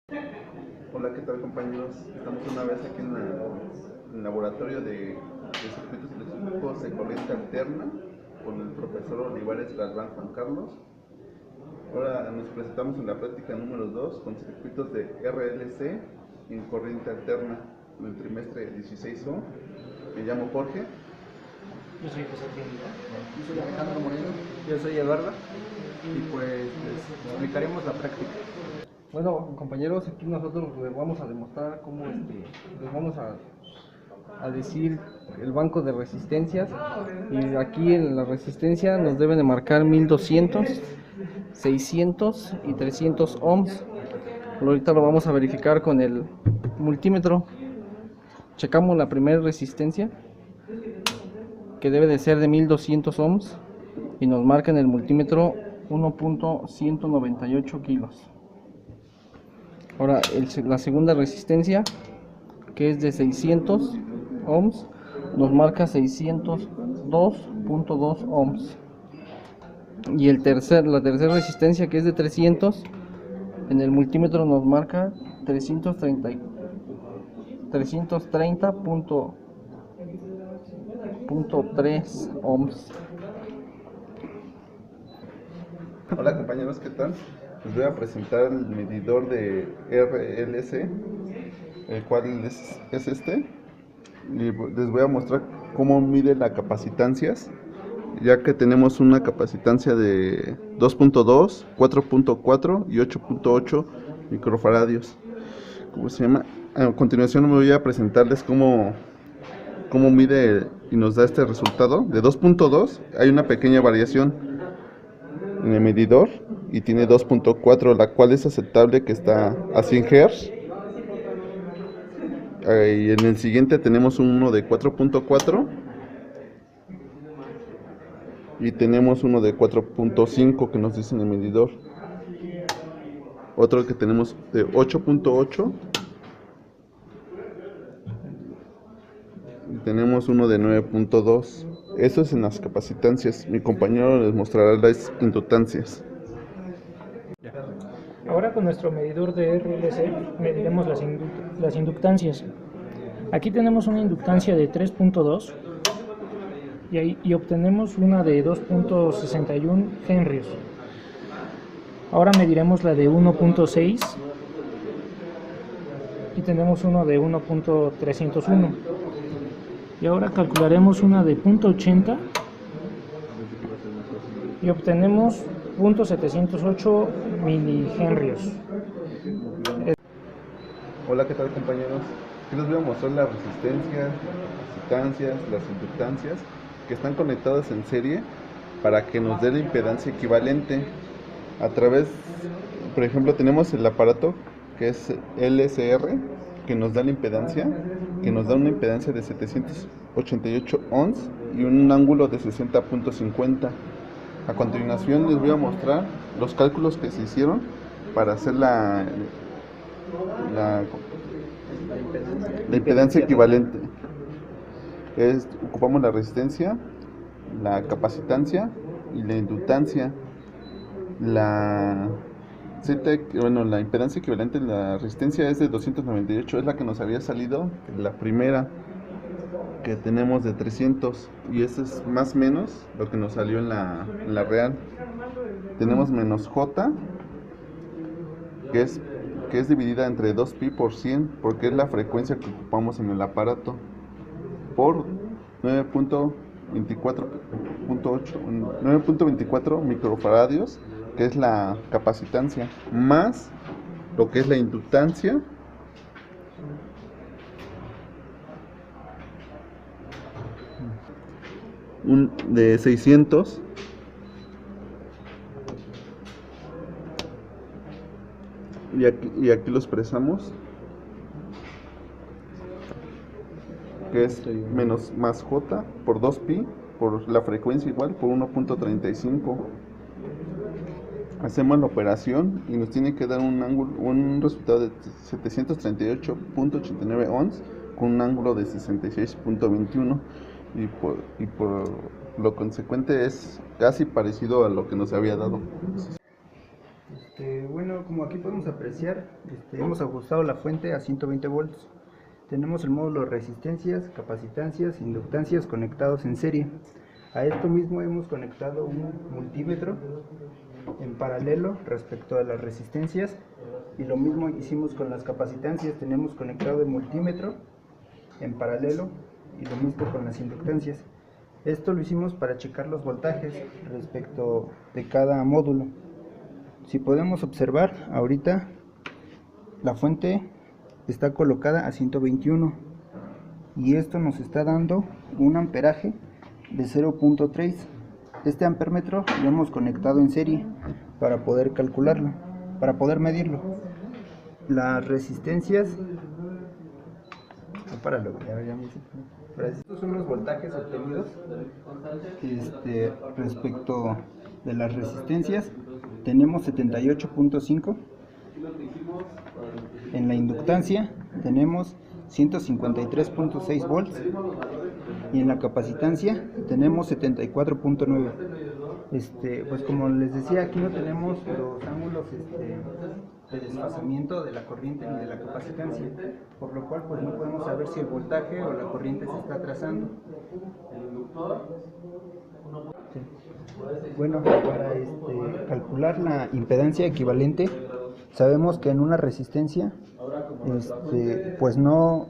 Hola, ¿qué tal compañeros? Estamos una vez aquí en el laboratorio de circuitos electrónicos de corriente alterna con el profesor Olivares Galván Juan Carlos. Ahora nos presentamos en la práctica número 2 con circuitos de RLC en corriente alterna en el trimestre 16O. Me llamo Jorge. Yo soy José Argentina. Yo soy Alejandro Moreno. Yo soy Eduardo. Y pues les explicaremos la práctica. Bueno, compañeros, aquí nosotros les vamos a demostrar cómo les vamos a decir el banco de resistencias. Y aquí en la resistencia nos deben de marcar 1200, 600 y 300 ohms. Ahorita lo vamos a verificar con el multímetro. Checamos la primera resistencia, que debe de ser de 1200 ohms, y nos marca en el multímetro 1.198 kilos. Ahora la segunda resistencia, que es de 600 ohms, nos marca 602.2 ohms. Y la tercera resistencia, que es de 300, en el multímetro nos marca 330.3 ohms. Hola compañeros, ¿qué tal? Les voy a presentar el medidor de RLC, el cual es este. Y les voy a mostrar cómo mide las capacitancias, ya que tenemos una capacitancia de 2.2, 4.4 y 8.8 microfaradios. ¿Cómo se llama? A continuación me voy a presentarles cómo mide y nos da este resultado. De 2.2 hay una pequeña variación en el medidor y tiene 2.4, la cual es aceptable, que está a 100 Hz. Y en el siguiente tenemos uno de 4.4 y tenemos uno de 4.5 que nos dice en el medidor. Otro que tenemos de 8.8 y tenemos uno de 9.2. Eso es en las capacitancias. Mi compañero les mostrará las inductancias. Ahora con nuestro medidor de RLC mediremos las inductancias. Aquí tenemos una inductancia de 3.2 y obtenemos una de 2.61 henrios. Ahora mediremos la de 1.6 y tenemos uno de 1.301. Y ahora calcularemos una de 0.80 y obtenemos 0.708 milihenrios. Hola, ¿qué tal compañeros? Aquí les voy a mostrar las resistencias, las capacitancias, las inductancias que están conectadas en serie para que nos dé la impedancia equivalente. A través, por ejemplo, tenemos el aparato que es LSR, que nos da la impedancia, que nos da una impedancia de 788 ohms y un ángulo de 60.50. A continuación les voy a mostrar los cálculos que se hicieron para hacer la impedancia equivalente. Ocupamos la resistencia, la capacitancia y la inductancia. La impedancia equivalente, la resistencia es de 298, es la que nos había salido, la primera que tenemos de 300, y ese es más o menos lo que nos salió en la real. Tenemos menos J, que es dividida entre 2pi por 100, porque es la frecuencia que ocupamos en el aparato, por 9.24 microfaradios, que es la capacitancia, más lo que es la inductancia, de 600, y aquí lo expresamos, que es menos más J por 2pi por la frecuencia igual por 1.35. Hacemos la operación y nos tiene que dar un resultado de 738.89 ohms con un ángulo de 66.21, y por lo consecuente es casi parecido a lo que nos había dado. Bueno, como aquí podemos apreciar, hemos ajustado la fuente a 120 volts. Tenemos el módulo de resistencias, capacitancias, inductancias conectados en serie. A esto mismo hemos conectado un multímetro en paralelo respecto a las resistencias, y lo mismo hicimos con las capacitancias. Tenemos conectado el multímetro en paralelo y lo mismo con las inductancias. Esto lo hicimos para checar los voltajes respecto de cada módulo. Si podemos observar, ahorita la fuente está colocada a 121 y esto nos está dando un amperaje de 0.3. Este amperímetro lo hemos conectado en serie para poder calcularlo, para poder medirlo. Las resistencias, estos son los voltajes obtenidos. Respecto de las resistencias, tenemos 78.5. En la inductancia tenemos 153.6 volts y en la capacitancia tenemos 74.9. Pues como les decía, aquí no tenemos los ángulos de desfasamiento de la corriente ni de la capacitancia, por lo cual pues no podemos saber si el voltaje o la corriente se está trazando. Bueno, para calcular la impedancia equivalente, sabemos que en una resistencia pues no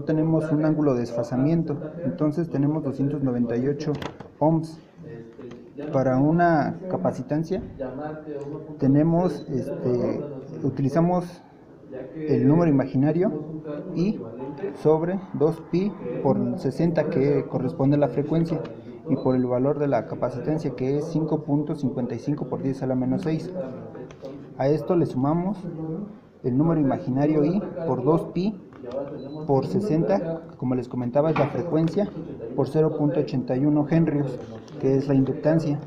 tenemos un ángulo de desfasamiento, entonces tenemos 298 ohms. Para una capacitancia tenemos utilizamos el número imaginario I sobre 2pi por 60, que corresponde a la frecuencia, y por el valor de la capacitancia, que es 5.55 por 10 a la menos 6. A esto le sumamos el número imaginario I por 2pi por 60, como les comentaba, es la frecuencia, por 0.81 henrios, que es la inductancia.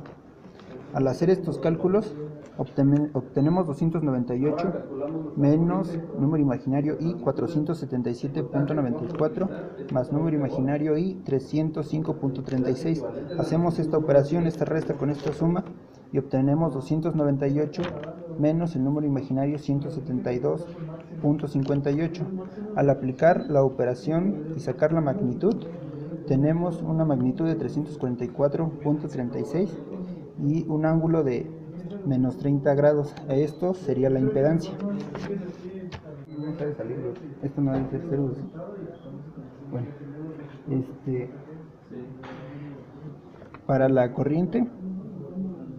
Al hacer estos cálculos obtenemos 298 menos número imaginario I 477.94 más número imaginario I 305.36. Hacemos esta operación, esta resta con esta suma, y obtenemos 298 menos el número imaginario 172.58. Al aplicar la operación y sacar la magnitud, tenemos una magnitud de 344.36 y un ángulo de menos 30 grados. Esto sería la impedancia. Esto no debe ser cero. Bueno, para la corriente,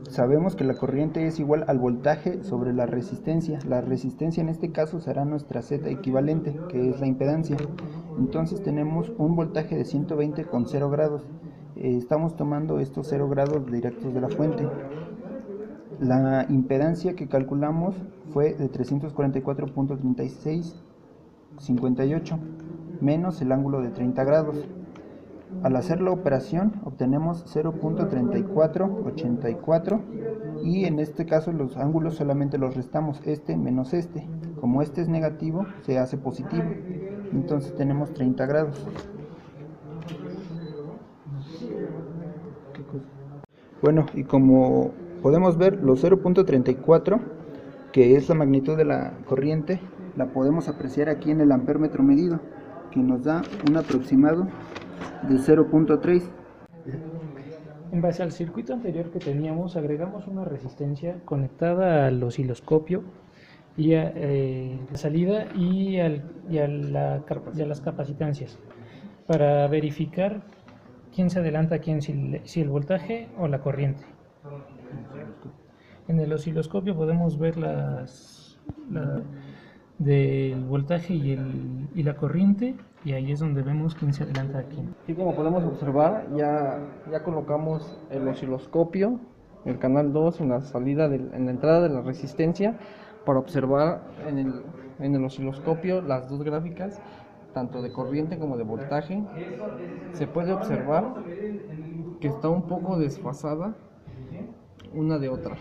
sabemos que la corriente es igual al voltaje sobre la resistencia. La resistencia en este caso será nuestra Z equivalente, que es la impedancia. Entonces tenemos un voltaje de 120 con 0 grados. Estamos tomando estos 0 grados directos de la fuente. La impedancia que calculamos fue de 344.3658 menos el ángulo de 30 grados. Al hacer la operación obtenemos 0.3484 y en este caso los ángulos solamente los restamos, este menos este. Como este es negativo, se hace positivo, entonces tenemos 30 grados. Bueno, y como podemos ver, los 0.34, que es la magnitud de la corriente, la podemos apreciar aquí en el amperímetro medido, que nos da un aproximado de 0.3. En base al circuito anterior que teníamos, agregamos una resistencia conectada al osciloscopio y a la salida y a las capacitancias, para verificar quién se adelanta a quién, si el voltaje o la corriente. En el osciloscopio podemos ver del voltaje y la corriente, y ahí es donde vemos quién se adelanta a quién. Aquí, como podemos observar, ya colocamos el osciloscopio, el canal 2 en la salida, en la entrada de la resistencia, para observar en el osciloscopio las dos gráficas, tanto de corriente como de voltaje. Se puede observar que está un poco desfasada una de otra.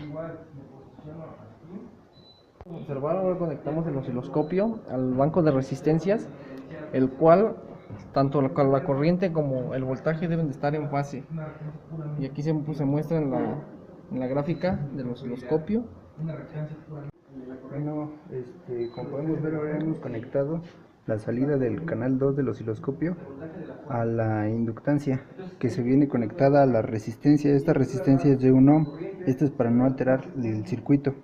Observar, ahora conectamos el osciloscopio al banco de resistencias, el cual tanto la corriente como el voltaje deben de estar en fase. Y aquí se muestra en la gráfica del osciloscopio Bueno, como podemos ver ahora hemos conectado la salida del canal 2 del osciloscopio a la inductancia que se viene conectada a la resistencia. Esta resistencia es de 1 ohm, esto es para no alterar el circuito.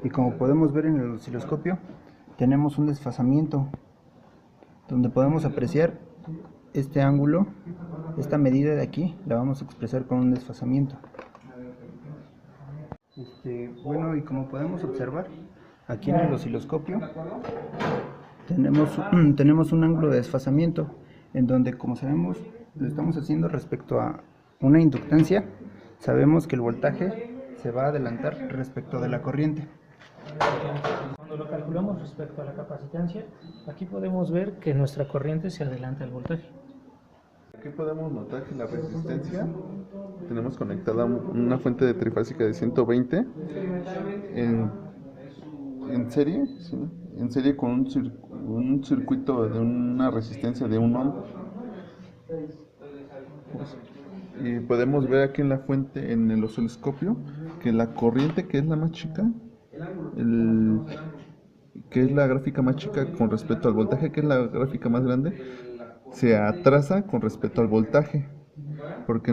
Y como podemos ver en el osciloscopio tenemos un desfasamiento donde podemos apreciar este ángulo, esta medida de aquí la vamos a expresar con un desfasamiento. Bueno, y como podemos observar aquí en el osciloscopio tenemos un ángulo de desfasamiento en donde, como sabemos, lo estamos haciendo respecto a una inductancia. Sabemos que el voltaje se va a adelantar respecto de la corriente. Cuando lo calculamos respecto a la capacitancia, aquí podemos ver que nuestra corriente se adelanta al voltaje. Aquí podemos notar que la resistencia tenemos conectada una fuente de trifásica de 120 en serie, ¿sí? En serie con un circuito de una resistencia de 1 ohm. Y podemos ver aquí en la fuente, en el osciloscopio, que la corriente, que es la más chica, que es la gráfica más chica con respecto al voltaje, que es la gráfica más grande, se atrasa con respecto al voltaje, porque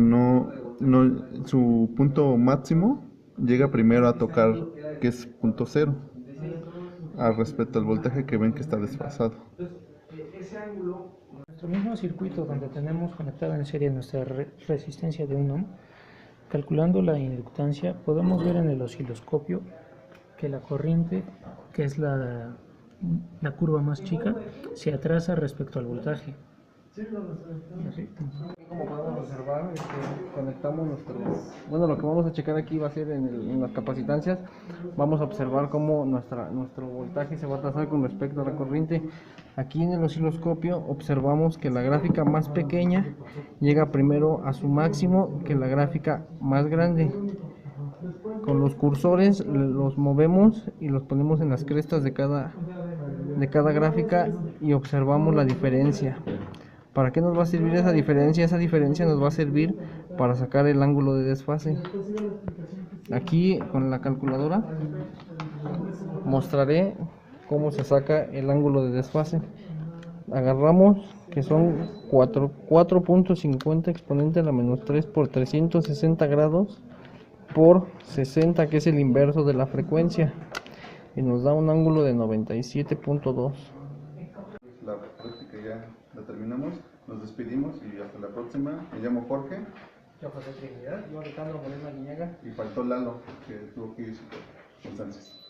su punto máximo llega primero a tocar, que es punto cero, al respecto al voltaje que ven que está desfasado. Nuestro mismo circuito donde tenemos conectada en serie nuestra resistencia de 1 ohm, calculando la inductancia, podemos ver en el osciloscopio que la corriente, que es la curva más chica, se atrasa respecto al voltaje. Así. Como podemos observar, conectamos bueno, lo que vamos a checar aquí va a ser en las capacitancias. Vamos a observar cómo nuestro voltaje se va a trazar con respecto a la corriente. Aquí en el osciloscopio observamos que la gráfica más pequeña llega primero a su máximo que la gráfica más grande. Con los cursores los movemos y los ponemos en las crestas de cada gráfica y observamos la diferencia. ¿Para qué nos va a servir esa diferencia? Esa diferencia nos va a servir para sacar el ángulo de desfase. Aquí con la calculadora mostraré cómo se saca el ángulo de desfase. Agarramos que son 4.50 exponente a la menos 3 por 360 grados por 60, que es el inverso de la frecuencia, y nos da un ángulo de 97.2. La práctica ya la terminamos, nos despedimos y hasta la próxima. Me llamo Jorge. Yo José Trinidad, yo Alejandro Moreno Guiñaga. Y faltó Lalo, que tuvo que ir a circunstancias.